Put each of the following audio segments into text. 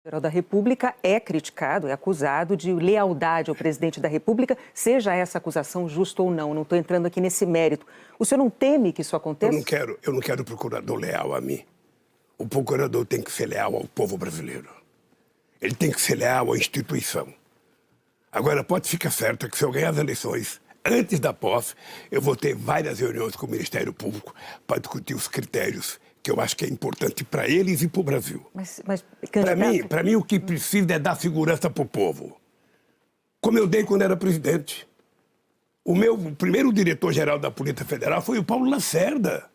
Geral da República é criticado, é acusado de lealdade ao presidente da República, seja essa acusação justa ou não. Não estou entrando aqui nesse mérito. O senhor não teme que isso aconteça? Eu não quero procurador leal a mim. O procurador tem que ser leal ao povo brasileiro. Ele tem que ser leal à instituição. Agora, pode ficar certo que se eu ganhar as eleições, antes da posse, eu vou ter várias reuniões com o Ministério Público para discutir os critérios que eu acho que é importante para eles e para o Brasil. Para mim, o que precisa é dar segurança para o povo. Como eu dei quando era presidente. O primeiro diretor-geral da Polícia Federal foi o Paulo Lacerda,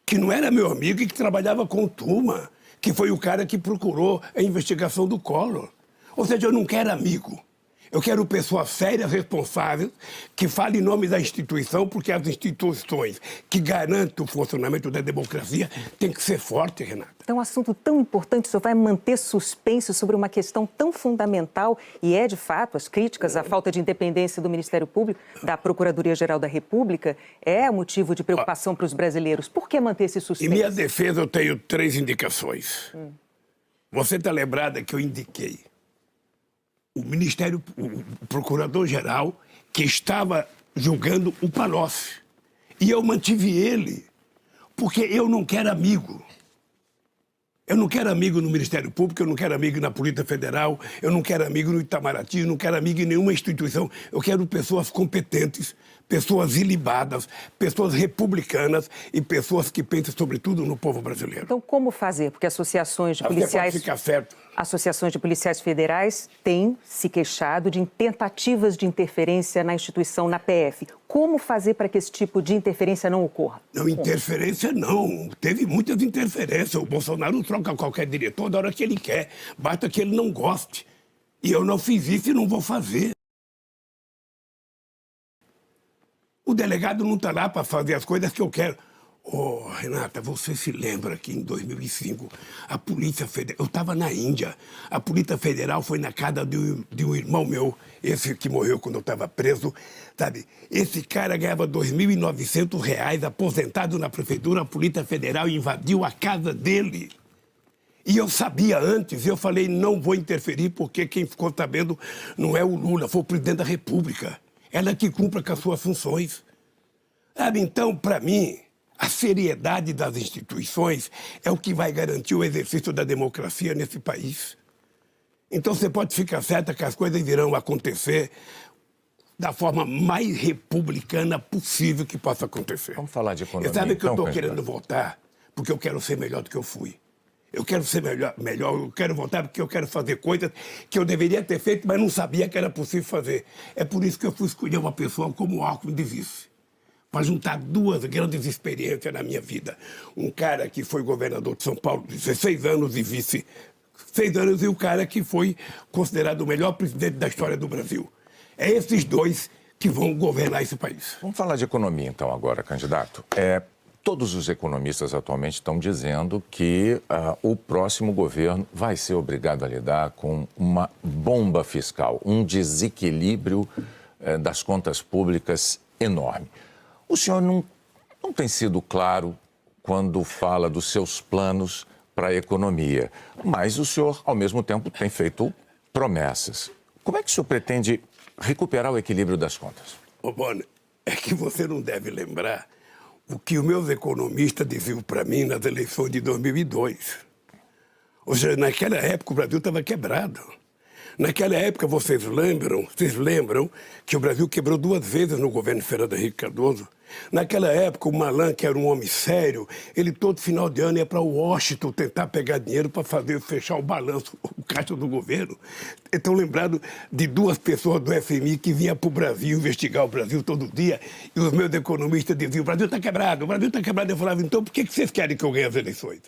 que não era meu amigo e que trabalhava com turma, que foi o cara que procurou a investigação do Collor. Ou seja, eu não quero amigo. Eu quero pessoas sérias, responsáveis, que falem em nome da instituição, porque as instituições que garantem o funcionamento da democracia têm que ser fortes, Renata. Então, um assunto tão importante, o senhor vai manter suspense sobre uma questão tão fundamental, e é, de fato, as críticas à falta de independência do Ministério Público, da Procuradoria-Geral da República, é motivo de preocupação para os brasileiros. Por que manter esse suspense? Em minha defesa, eu tenho 3 indicações. Você está lembrada que eu indiquei o procurador-geral que estava julgando o Palocci. E eu mantive ele, porque eu não quero amigo. Eu não quero amigo no Ministério Público, eu não quero amigo na Polícia Federal, eu não quero amigo no Itamaraty, eu não quero amigo em nenhuma instituição. Eu quero pessoas competentes, pessoas ilibadas, pessoas republicanas e pessoas que pensam, sobretudo, no povo brasileiro. Então, como fazer? Porque associações de policiais... Pode ficar certo. Associações de policiais federais têm se queixado de tentativas de interferência na instituição, na PF. Como fazer para que esse tipo de interferência não ocorra? Não, interferência não. Teve muitas interferências. O Bolsonaro troca qualquer diretor da hora que ele quer. Basta que ele não goste. E eu não fiz isso e não vou fazer. O delegado não está lá para fazer as coisas que eu quero. Oh, Renata, você se lembra que em 2005 a Polícia Federal... Eu estava na Índia. A Polícia Federal foi na casa de um irmão meu, esse que morreu quando eu estava preso, sabe? Esse cara ganhava R$ 2.900, aposentado na prefeitura, a Polícia Federal invadiu a casa dele. E eu sabia antes, eu falei, não vou interferir, porque quem ficou sabendo não é o Lula, foi o presidente da República. Ela que cumpra com as suas funções. Sabe, então, para mim... A seriedade das instituições é o que vai garantir o exercício da democracia nesse país. Então você pode ficar certa que as coisas irão acontecer da forma mais republicana possível que possa acontecer. Vamos falar de economia. Você sabe que então, eu estou querendo voltar porque eu quero ser melhor do que eu fui. Eu quero ser melhor, eu quero voltar porque eu quero fazer coisas que eu deveria ter feito, mas não sabia que era possível fazer. É por isso que eu fui escolher uma pessoa como o Alckmin de vice. Para juntar 2 grandes experiências na minha vida. Um cara que foi governador de São Paulo 16 anos e vice 6 anos, e o cara que foi considerado o melhor presidente da história do Brasil. É esses 2 que vão governar esse país. Vamos falar de economia, então, agora, candidato. Todos os economistas atualmente estão dizendo que o próximo governo vai ser obrigado a lidar com uma bomba fiscal, um desequilíbrio das contas públicas enorme. O senhor não tem sido claro quando fala dos seus planos para a economia, mas o senhor, ao mesmo tempo, tem feito promessas. Como é que o senhor pretende recuperar o equilíbrio das contas? Ô, Boni, é que você não deve lembrar o que os meus economistas diziam para mim nas eleições de 2002. Ou seja, naquela época o Brasil estava quebrado. Naquela época, vocês lembram que o Brasil quebrou 2 vezes no governo Fernando Henrique Cardoso? Naquela época, o Malan, que era um homem sério, ele todo final de ano ia para Washington tentar pegar dinheiro para fechar o balanço, o caixa do governo. Estão lembrados de 2 pessoas do FMI que vinham para o Brasil investigar o Brasil todo dia, e os meus economistas diziam, o Brasil está quebrado, o Brasil está quebrado. Eu falava, então por que vocês querem que eu ganhe as eleições?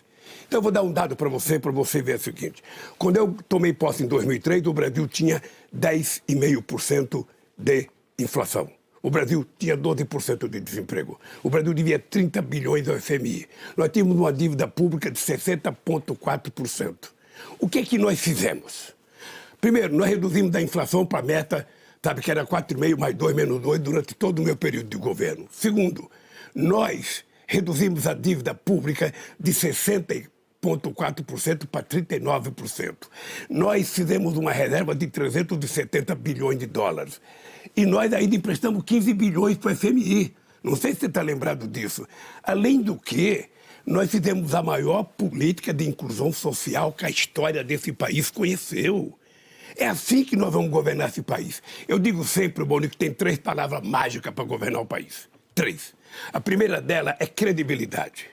Então, eu vou dar um dado para você ver o seguinte. Quando eu tomei posse em 2003, o Brasil tinha 10,5% de inflação. O Brasil tinha 12% de desemprego. O Brasil devia 30 bilhões ao FMI. Nós tínhamos uma dívida pública de 60,4%. O que nós fizemos? Primeiro, nós reduzimos a inflação para a meta, sabe, que era 4,5 mais 2 menos 2 durante todo o meu período de governo. Segundo, nós reduzimos a dívida pública de 60 0,4% para 39%. Nós fizemos uma reserva de 370 bilhões de dólares. E nós ainda emprestamos 15 bilhões para o FMI. Não sei se você está lembrado disso. Além do que, nós fizemos a maior política de inclusão social que a história desse país conheceu. É assim que nós vamos governar esse país. Eu digo sempre, Boni, que tem 3 palavras mágicas para governar o país. 3. A primeira dela é credibilidade.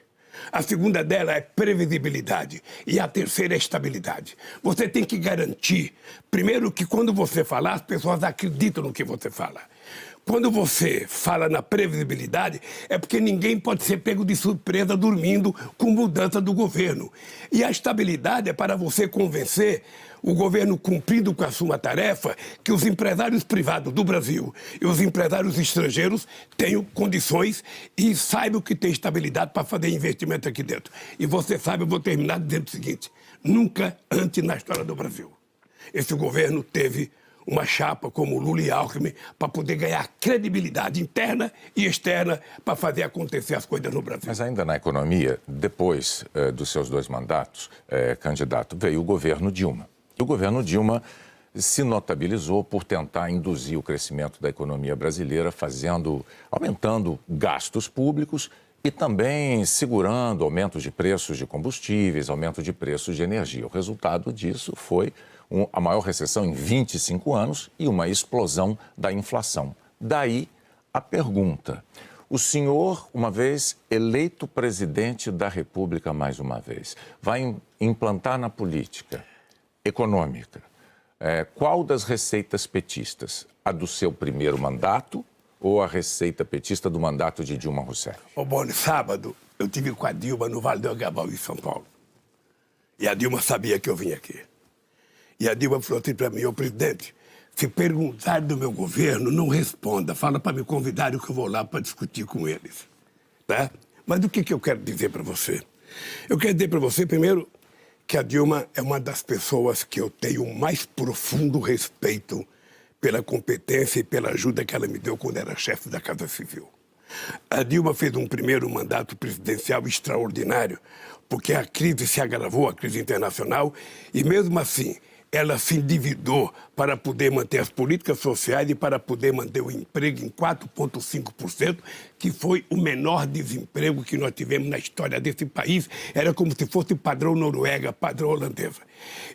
A segunda dela é previsibilidade. E a terceira é estabilidade. Você tem que garantir, primeiro, que quando você falar, as pessoas acreditam no que você fala. Quando você fala na previsibilidade, é porque ninguém pode ser pego de surpresa dormindo com mudança do governo. E a estabilidade é para você convencer o governo, cumprindo com a sua tarefa, que os empresários privados do Brasil e os empresários estrangeiros tenham condições e saibam que tem estabilidade para fazer investimento aqui dentro. E você sabe, eu vou terminar dizendo o seguinte, nunca antes na história do Brasil esse governo teve uma chapa como Lula e Alckmin para poder ganhar credibilidade interna e externa para fazer acontecer as coisas no Brasil. Mas ainda na economia, depois dos seus 2 mandatos, candidato, veio o governo Dilma. E o governo Dilma se notabilizou por tentar induzir o crescimento da economia brasileira, aumentando gastos públicos e também segurando aumentos de preços de combustíveis, aumento de preços de energia. O resultado disso foi a maior recessão em 25 anos e uma explosão da inflação. Daí a pergunta: o senhor, uma vez eleito presidente da República mais uma vez, vai implantar na política econômica qual das receitas petistas? A do seu primeiro mandato ou a receita petista do mandato de Dilma Rousseff? Ô, Boni, sábado eu estive com a Dilma no Vale do Agabaú, em São Paulo. E a Dilma sabia que eu vinha aqui. E a Dilma falou assim para mim: ô presidente, se perguntar do meu governo, não responda. Fala para me convidarem que eu vou lá para discutir com eles. Tá? Mas o que eu quero dizer para você? Eu quero dizer para você, primeiro, que a Dilma é uma das pessoas que eu tenho o mais profundo respeito pela competência e pela ajuda que ela me deu quando era chefe da Casa Civil. A Dilma fez um primeiro mandato presidencial extraordinário, porque a crise se agravou, a crise internacional, e mesmo assim ela se endividou para poder manter as políticas sociais e para poder manter o emprego em 4,5%, que foi o menor desemprego que nós tivemos na história desse país. Era como se fosse padrão Noruega, padrão holandesa.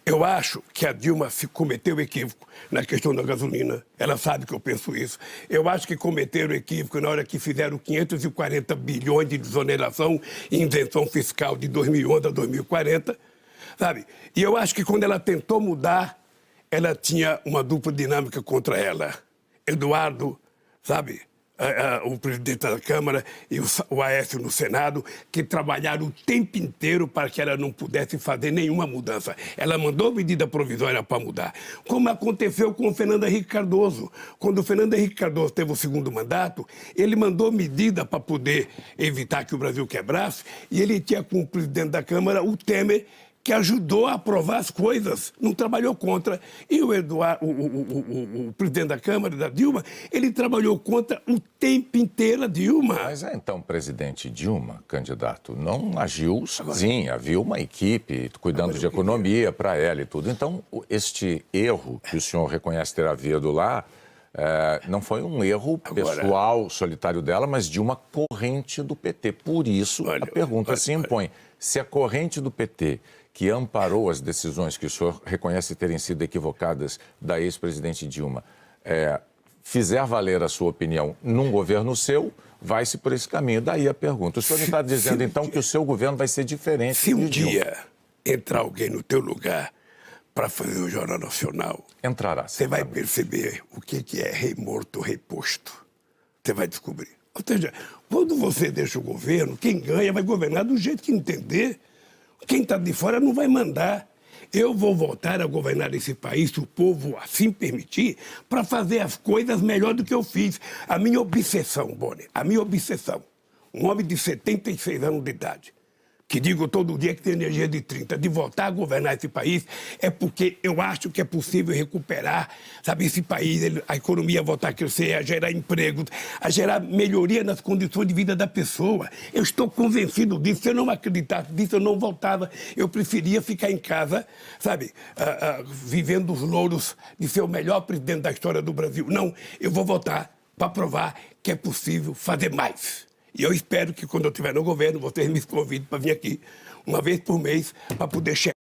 Eu acho que a Dilma se cometeu equívoco na questão da gasolina. Ela sabe que eu penso isso. Eu acho que cometeram equívoco na hora que fizeram 540 bilhões de desoneração e isenção fiscal de 2011 a 2040. Sabe? E eu acho que quando ela tentou mudar, ela tinha uma dupla dinâmica contra ela. Eduardo, sabe? O presidente da Câmara e o Aécio no Senado, que trabalharam o tempo inteiro para que ela não pudesse fazer nenhuma mudança. Ela mandou medida provisória para mudar. Como aconteceu com o Fernando Henrique Cardoso. Quando o Fernando Henrique Cardoso teve o segundo mandato, ele mandou medida para poder evitar que o Brasil quebrasse, e ele tinha como presidente da Câmara o Temer, que ajudou a aprovar as coisas, não trabalhou contra. E o Eduardo, o presidente da Câmara, da Dilma, ele trabalhou contra o tempo inteiro a Dilma. Mas então, presidente Dilma, candidato, não agiu sozinha, havia uma equipe cuidando de economia para ela e tudo. Então, este erro que o senhor reconhece ter havido lá, não foi um erro pessoal, solitário dela, mas de uma corrente do PT. Por isso, a pergunta se impõe: se a corrente do PT, que amparou as decisões que o senhor reconhece terem sido equivocadas da ex-presidente Dilma, fizer valer a sua opinião num governo seu, vai-se por esse caminho. Daí a pergunta: o senhor não está dizendo, então, que o seu governo vai ser diferente se um de Dilma? dia entrar alguém no teu lugar para fazer o Jornal Nacional, entrará. Você vai perceber o que é rei morto, rei posto. Você vai descobrir. Ou seja, quando você deixa o governo, quem ganha vai governar do jeito que entender. Quem está de fora não vai mandar. Eu vou voltar a governar esse país, se o povo assim permitir, para fazer as coisas melhor do que eu fiz. A minha obsessão, Boni, a minha obsessão, um homem de 76 anos de idade, que digo todo dia que tem energia de 30, de voltar a governar esse país, é porque eu acho que é possível recuperar, sabe, esse país, a economia voltar a crescer, a gerar empregos, a gerar melhoria nas condições de vida da pessoa. Eu estou convencido disso. Se eu não acreditasse disso, eu não voltava. Eu preferia ficar em casa, sabe, vivendo os louros de ser o melhor presidente da história do Brasil. Não, eu vou voltar para provar que é possível fazer mais. E eu espero que, quando eu estiver no governo, vocês me convidem para vir aqui uma vez por mês para poder chegar.